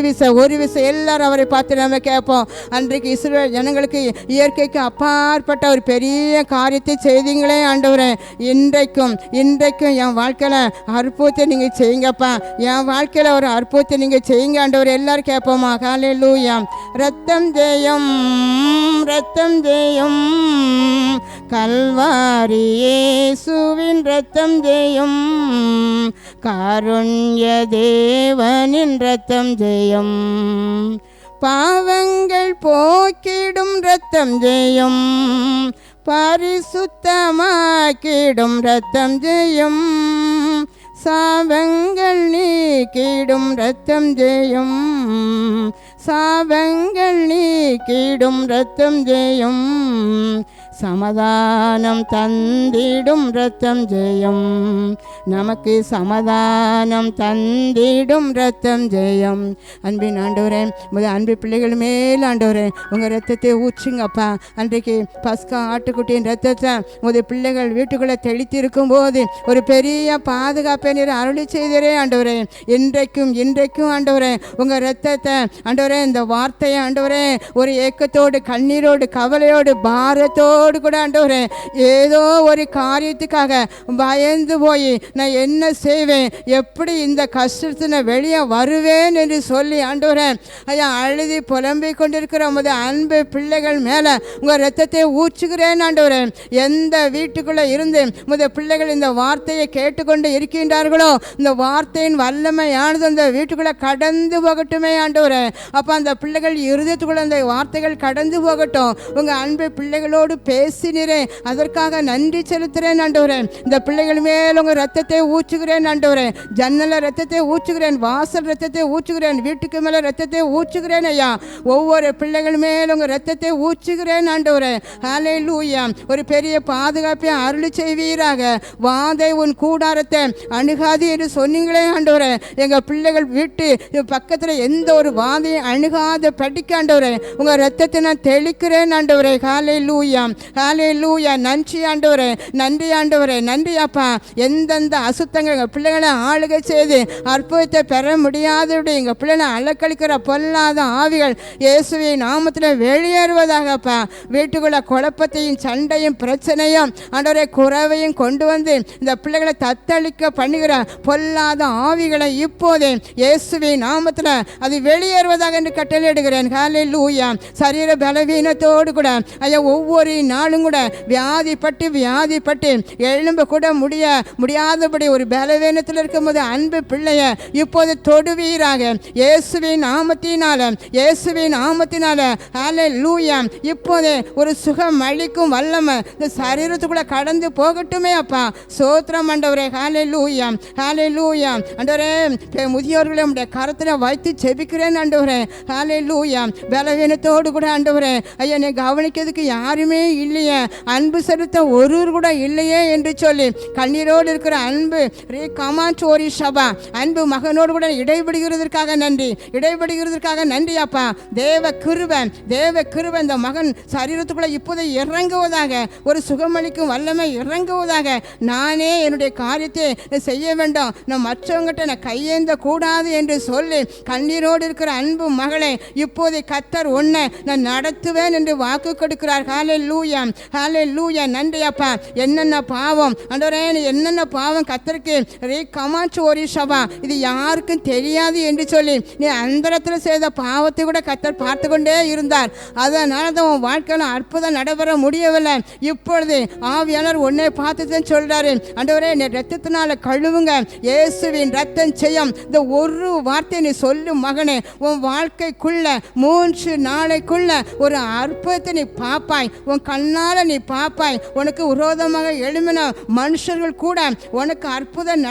விசை எல்லாரும் அவரை பார்த்து நம்ம கேட்போம். அன்றைக்கு இஸ்ரவேல் ஜனங்களுக்கு இயற்கைக்கு அப்பாற்பட்ட ஒரு பெரிய காரியத்தை செய்தீங்களே ஆண்டவரே, இன்றைக்கும் என் வாழ்க்கையில் அற்புதத்தை நீங்கள் செய்யுங்கப்பா. என் வாழ்க்கையில் ஒரு அற்புதத்தை நீங்கள் செய்யுங்க ஆண்டவர். எல்லாரும் கேட்போமா. ஹல்லேலூயா. ரத்தம் ஜெயம் கல்வாரி இயேசுவின் ரத்தம் ஜெயம், காருண்ய தேவனின் ரத்தம் ஜெயம், பாவங்கள் போக்கிடும் ரத்தம் ஜெயம், பரிசுத்தமாக்கிடும் ரத்தம் ஜெயம், சாபங்கள் நீக்கிடும் ரத்தம் ஜெயம், சாபங்கள் நீக்கிடும் இரத்தம் ஜெயம், சமாதானம் தந்திடும் இரத்தம் ஜெயம், நமக்கு சமாதானம் தந்திடும் இரத்தம் ஜெயம். அன்பின் ஆண்டவரே, அன்பு பிள்ளைகள் மேல் ஆண்டவரே உங்கள் ரத்தத்தை ஊற்றுங்கப்பா. அன்றைக்கு பஸ்கா ஆட்டுக்குட்டியின் ரத்தத்தை உங்கள் பிள்ளைகள் வீட்டுக்குள்ளே தெளித்திருக்கும் போது ஒரு பெரிய பாதுகாப்பை நீர் அருளி செய்தரே ஆண்டவரே. இன்றைக்கும் ஆண்டவரே உங்கள் ரத்தத்தை ஆண்டவரே, இந்த வார்த்தையை ஆண்டவரே ஒரு ஏக்கத்தோடு கண்ணீரோடு கவலையோடு பாரத்தோடு கூட ஆண்டவரே ஏதோ ஒரு காரியத்துக்காக பயந்து போய் நான் என்ன செய்வேன், எப்படி இந்த கஷ்டத்தை வெளியே வருவேன் என்று சொல்லி ஆண்டவரே ஐயா அழுதி புலம்பிக் கொண்டிருக்கிற உமது அன்பு பிள்ளைகள் மேலே உங்கள் ரத்தத்தை ஊற்றுகிறேன் ஆண்டவரே. எந்த வீட்டுக்குள்ளே இருந்து உமது பிள்ளைகள் இந்த வார்த்தையை கேட்டுக்கொண்டு இருக்கின்றார்களோ இந்த வார்த்தையின் வல்லமையானது அந்த வீட்டுக்குள்ளே கடந்து போகட்டுமே ஆண்டவரே. அப்போ அந்த பிள்ளைகள் இருதயத்துக்குள்ள அந்த வார்த்தைகள் கடந்து போகட்டும். உங்கள் அன்பு பிள்ளைகளோடு பேசினீரே, அதற்காக நன்றி செலுத்துகிறேன் ஆண்டவரே. இந்த பிள்ளைகள் மேல் உங்கள் ரத்தத்தை ஊற்றுகிறேன் ஆண்டவரே. ஜன்னல ரத்தத்தை ஊற்றுகிறேன், வாசல் ரத்தத்தை ஊற்றுகிறேன், வீட்டுக்கு மேலே ரத்தத்தை ஊற்றுகிறேன் ஐயா. ஒவ்வொரு பிள்ளைகள் மேல் உங்கள் ரத்தத்தை ஊற்றுகிறேன் ஆண்டவரே. ஹல்லேலூயா. ஒரு பெரிய பாதுகாப்பை அருளி செய்வீராக. வாதை உன் கூடாரத்தை அணுகாது என்று சொன்னீங்களே ஆண்டவரே. எங்கள் பிள்ளைகள் வீட்டு பக்கத்தில் எந்த ஒரு வாதையை அணுகாத படிக்க ஆண்டவரே உங்கள் ரத்தத்தை நான் தெளிக்கிறேன் ஆண்டவரே. ஹல்லேலூயா, ஹல்லேலூயா. நன்றி ஆண்டவரே, நன்றி ஆண்டவரே, நன்றி அப்பா. எந்தெந்த அசுத்தங்கள் எங்கள் பிள்ளைகளை ஆளுகை செய்து அற்புதத்தை பெற முடியாதபடி எங்கள் பிள்ளைகளை அலக்களிக்கிற பொல்லாத ஆவிகள் இயேசுவின் நாமத்தில் வெளியேறுவதாகப்பா. வீட்டுக்குள்ள குழப்பத்தையும் சண்டையும் பிரச்சனையும் ஆண்டவரே குறைவையும் கொண்டு வந்து இந்த பிள்ளைகளை தத்தளிக்க பண்ணுகிற பொல்லாத ஆவிகளை இப்போதே இயேசுவின் நாமத்தில் அது வெளியேறுவதாக என்று கட்டளையிடுகிறேன். ஹல்லேலூயா. சரீர பலவீனத்தோடு கூட ஐயா ஒவ்வொரு நாளும் கூட வியாதிப்பட்டு எழும்ப கூட முடியாதபடி ஒரு பலவீனத்தில் இருக்கும்போது அன்பு பிள்ளைய இப்போது தொடுவீராக இயேசுவின் நாமத்தினால ஹல்லேலூயா. இப்போதே ஒரு சுகம் அளிக்கும் வல்லமை இந்த சரீரத்துக்குள்ள கடந்து போகட்டுமே அப்பா. சோத்திரம் ஆண்டவரே. ஹல்லேலூயா, ஹல்லேலூயா. ஆண்டவரே முதியோர்களை உடைய கரத்தில் வைத்து ஜெபிக்கிறேன் ஆண்டவரே. ஹல்லேலூயா. பலவீனத்தோடு கூட ஆண்டவரே ஐயா நீ கவனிக்கிறதுக்கு யாருமே இல்லையே, அன்பு செலுத்த ஒருவர் கூட இல்லையே என்று சொல்லி கண்ணீரோடு இருக்கிற அன்பு கமாச்சோரி சபா அன்பு மகனோடு கூட இடைபடுகிறதற்காக நன்றி அப்பா. தேவ கிருபை இந்த மகன் சரீரத்துக்குள்ள இப்போதை இறங்குவதாக, ஒரு சுகமளிக்கும் வல்லமை இறங்குவதாக. நானே என்னுடைய காரியத்தை செய்ய வேண்டும், நான் மற்றவங்கிட்ட நான் கையேந்த கூடாது என்று சொல்லி கண்ணீரோடு இருக்கிற அன்பு மகளை இப்போதை கத்தர் ஒன்றை நான் நடத்துவேன் என்று வாக்கு கொடுக்கிறார். ஹல்லேலூயா, ஹல்லேலூயா. நன்றி அப்பா. என்னென்ன பாவம் ஆண்டவரே, என்னென்ன பாவம் கத்தருக்கு கமாச்சு ஒரு சபா இது யாருக்கும் தெரியாது என்று சொல்லி நீ அந்தரத்தில் செய்த பாவத்தை கூட கத்தர் பார்த்து கொண்டே இருந்தார். அதனால தான் உன் வாழ்க்கையில் அற்புதம் நடைபெற முடியவில்லை. இப்பொழுது ஆவியாளர் உன்னை பார்த்துதான் சொல்றாரு, ஆண்டவரே நீ ரத்தத்தினால கழுவுங்க, இயேசுவின் ரத்தம் செய்யும். இந்த ஒரு வார்த்தை நீ சொல்லும் மகனே, உன் வாழ்க்கைக்குள்ள 3 நாளைக்குள்ள ஒரு அற்புதத்தை நீ பார்ப்பாய், உன் கண்ணால் நீ பார்ப்பாய். உனக்கு விரோதமாக எழும்பின மனுஷர்கள் கூட உனக்கு அற்புதம்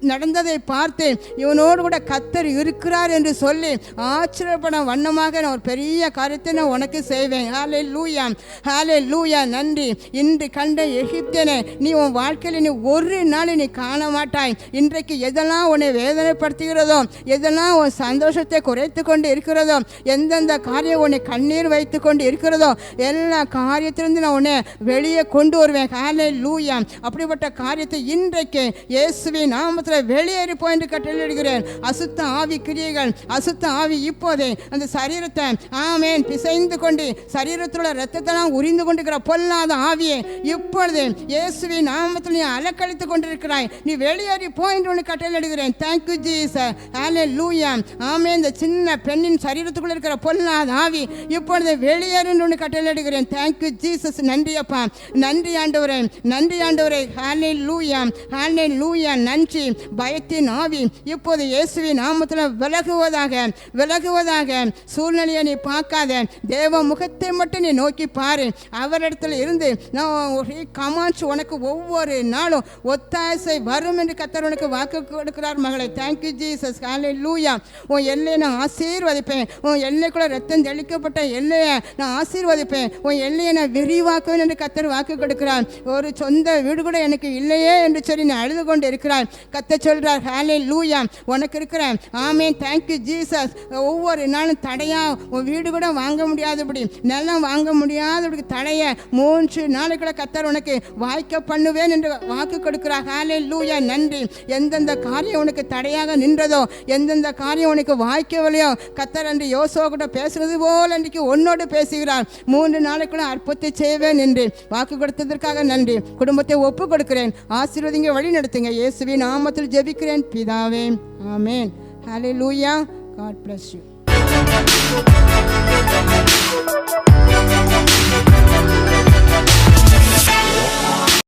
நடந்ததை பார்த்து இவனோடு கூட கத்தர் இருக்கிறார் என்று சொல்லி ஆச்சரியப்படும் வண்ணமாக நான் ஒரு பெரிய காரியத்தை நான் உனக்கு செய்வேன். ஹல்லேலூயா, ஹல்லேலூயா. நன்றி. இன்று கண்ட எகிப்தியனை நீ உன் வாழ்க்கையில் நீ ஒரு நாள் நீ காண மாட்டாய். இன்றைக்கு எதெல்லாம் உன்னை வேதனைப்படுத்துகிறதோ, எதெல்லாம் உன் சந்தோஷத்தை குறைத்து கொண்டு இருக்கிறதோ, எந்தெந்த காரியம் உன்னை கண்ணீர் வைத்து கொண்டு இருக்கிறதோ எல்லா காரியத்திலிருந்து நான் உன்னை வெளியே கொண்டு வருவேன். ஹல்லேலூயா. அப்படிப்பட்ட காரியத்தை இன்றைக்கு இயேசுவின் நாமத்தில் வெளியேறி போயிட்டு கட்டளையிடுகிறேன். அசுத்த ஆவி கிரியைகள், அசுத்த ஆவி இப்போதே அந்த சரீரத்தை ஆமேன் பிசைந்து கொண்டு சரீரத்தோட ரத்தத்தெல்லாம் உரிந்து கொண்டிருக்கிற பொல்லாத ஆவியை இப்பொழுது இயேசுவின் நாமத்தில் நீ அலக்கழித்து கொண்டிருக்கிறாய், நீ வெளியேறி போயிட்டு ஒன்று கட்டளையிடுகிறேன். Thank you Jesus. ஹல்லேலூயா. ஆமேன். இந்த சின்ன பெண்ணின் சரீரத்துக்குள்ள இருக்கிற பொல்லாத ஆவி இப்பொழுது வெளியேறின்னு ஒன்று கட்டளையிடுகிறேன். Thank you Jesus. நன்றி அப்பா, நன்றி ஆண்டவரே, நன்றி ஆண்டவரே. ஹல்லேலூயா, ஹல்லேலூயா. நன்றி. பயத்தின் ஆவி இப்போது இயேசுவின் நாமத்தில் விலகுவதாக. சூழ்நிலையை நீ பார்க்காத, தேவ முகத்தை மட்டும் நீ நோக்கி பாரு. அவரிடத்துல இருந்து கமான்ஸ் உனக்கு ஒவ்வொரு நாளும் ஒத்தாசை வரும் என்று கர்த்தர் உனக்கு வாக்கு கொடுக்கிறார் மகளே. Thank you Jesus. ஹல்லேலூயா. உன் எல்லையை நான் ஆசீர்வதிப்பேன். உன் எல்லைக்குள்ள ரத்தம் தெளிக்கப்பட்ட எல்லையை நான் ஆசீர்வதிப்பேன். உன் எல்லையை நான் விரிவாக்குவேன் என்று கர்த்தர் வாக்கு கொடுக்கிறார். ஒரு சொந்த வீடு கூட எனக்கு இல்லையே என்று சொல்லி நான் அழுது கொண்டு இருக்கிறார். கர்த்தர் சொல்றார் ஹல்லேலூயா உனக்கு இருக்கிறேன். ஆமென். Thank you Jesus. ஒவ்வொரு நாளும் தடையா உன் வீடு கூட வாங்க முடியாதபடி, நிலம் வாங்க முடியாதபடி தடைய 3 நாளுக்குள்ள கர்த்தர் உனக்கு வாய்க்க பண்ணுவேன் என்று வாக்கு கொடுக்கிறார். ஹல்லேலூயா. நன்றி. எந்தெந்த காரியம் உனக்கு தடையாக நின்றதோ, எந்தெந்த காரியம் உனக்கு வாய்க்கவில்லையோ, கர்த்தர் அன்று யோசுவா கூட பேசுறது போல் அன்றைக்கு உன்னோடு பேசுகிறார். 3 நாளுக்குள்ள அற்புதத்தை செய்வேன் என்று வாக்கு கொடுத்ததற்காக நன்றி. குடும்பத்தை ஒப்பு கொடுக்கிறேன். ஆசீர்வதிங்க, வழி நடத்துங்க. இயேசுவின் நாமத்தில் ஜெபிக்கிறேன் பிதாவே. ஆமென். ஹல்லேலூயா. God bless you.